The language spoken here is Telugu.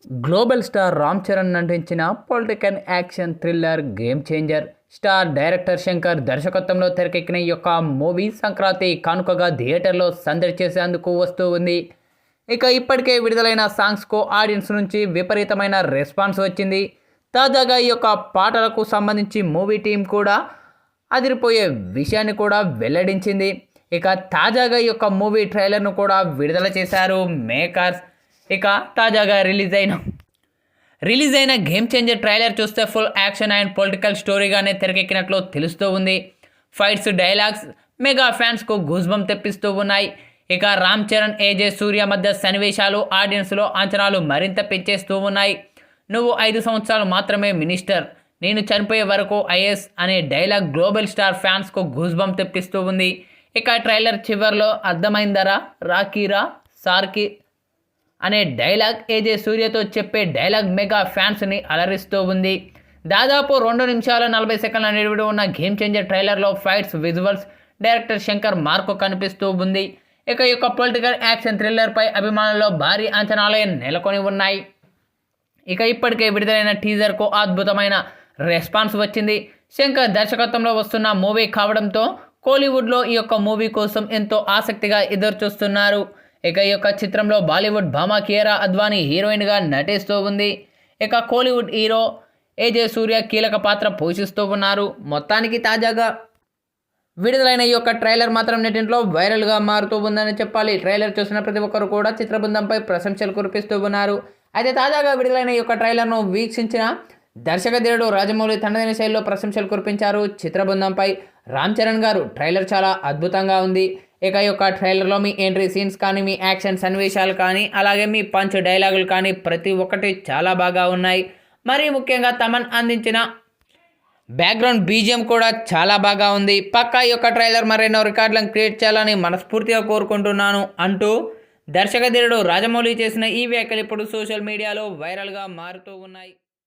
గ్లోబల్ స్టార్ రామ్ చరణ్ నటించిన political action thriller game changer star director Shankar దర్శకత్వంలో తెరకెక్కిన ఈ యొక్క మూవీ సంక్రాంతి కానుకగా థియేటర్లో సందడి చేసేందుకు వస్తూ ఉంది. ఇక ఇప్పటికే విడుదలైన సాంగ్స్కు ఆడియన్స్ నుంచి విపరీతమైన రెస్పాన్స్ వచ్చింది. తాజాగా ఈ యొక్క పాటలకు సంబంధించి మూవీ టీం కూడా అదిరిపోయే విషయాన్ని కూడా వెల్లడించింది. ఇక తాజాగా ఈ యొక్క మూవీ ట్రైలర్ను కూడా విడుదల చేశారు మేకర్స్. ఇక తాజాగా రిలీజ్ అయిన గేమ్ చేంజర్ ట్రైలర్ చూస్తే ఫుల్ యాక్షన్ అండ్ పొలిటికల్ స్టోరీగానే తెరకెక్కినట్లు తెలుస్తూ ఉంది. ఫైట్స్, డైలాగ్స్ మెగా ఫ్యాన్స్కు గూస్బం తెప్పిస్తూ ఉన్నాయి. ఇక రామ్ చరణ్, ఏజే సూర్య మధ్య సన్నివేశాలు ఆడియన్స్లో అంచనాలు మరింత పెంచేస్తూ ఉన్నాయి. నువ్వు 5 సంవత్సరాలు మాత్రమే మినిస్టర్, నేను చనిపోయే వరకు ఐఏఎస్ అనే డైలాగ్ గ్లోబల్ స్టార్ ఫ్యాన్స్కు గూస్బం తెప్పిస్తూ ఉంది. ఇక ట్రైలర్ చివర్లో అర్థమైందరా రాకీరా సార్కి అనే డైలాగ్ ఏజే సూర్యతో చెప్పే డైలాగ్ మెగా ఫ్యాన్స్ని అలరిస్తూ ఉంది. దాదాపు 2 నిమిషాల 40 సెకండ్ల నిడివిడి ఉన్న గేమ్ చేంజర్ ట్రైలర్లో fights, visuals director Shankar mark కనిపిస్తూ ఉంది. ఇక ఈ యొక్క పొలిటికల్ యాక్షన్ థ్రిల్లర్పై అభిమానుల్లో భారీ అంచనాలే నెలకొని ఉన్నాయి. ఇక ఇప్పటికే విడుదలైన టీజర్కు అద్భుతమైన రెస్పాన్స్ వచ్చింది. శంకర్ దర్శకత్వంలో వస్తున్న మూవీ కావడంతో కోలీవుడ్లో ఈ యొక్క మూవీ కోసం ఎంతో ఆసక్తిగా ఎదురుచూస్తున్నారు. ఇక ఈ యొక్క చిత్రంలో బాలీవుడ్ భామ కియారా అద్వానీ హీరోయిన్గా నటిస్తూ ఉంది. ఇక కోలీవుడ్ హీరో ఏజే సూర్య కీలక పాత్ర పోషిస్తూ ఉన్నారు. మొత్తానికి తాజాగా విడుదలైన ఈ యొక్క ట్రైలర్ మాత్రం నెట్టింట్లో వైరల్గా మారుతూ ఉందని చెప్పాలి. ట్రైలర్ చూసిన ప్రతి ఒక్కరు కూడా చిత్ర బృందంపై ప్రశంసలు కురిపిస్తూ ఉన్నారు. అయితే తాజాగా విడుదలైన ఈ యొక్క ట్రైలర్ను వీక్షించిన దర్శకధీరుడు రాజమౌళి తనదైన శైలిలో ప్రశంసలు కురిపించారు చిత్ర బృందంపై. రామ్ చరణ్ గారు ట్రైలర్ చాలా అద్భుతంగా ఉంది. ఇక ఈ యొక్క ట్రైలర్లో మీ ఎంట్రీ సీన్స్ కానీ, మీ యాక్షన్ సన్నివేశాలు కానీ, అలాగే మీ పంచ్ డైలాగులు కానీ ప్రతి ఒక్కటి చాలా బాగా ఉన్నాయి. మరీ ముఖ్యంగా తమన్ అందించిన బ్యాక్గ్రౌండ్ బీజిఎం కూడా చాలా బాగా ఉంది. పక్కా ఈ యొక్క ట్రైలర్ మరెన్నో రికార్డులను క్రియేట్ చేయాలని మనస్ఫూర్తిగా కోరుకుంటున్నాను అంటూ దర్శకధీరుడు రాజమౌళి చేసిన ఈ వ్యాఖ్యలు ఇప్పుడు సోషల్ మీడియాలో వైరల్గా మారుతూ ఉన్నాయి.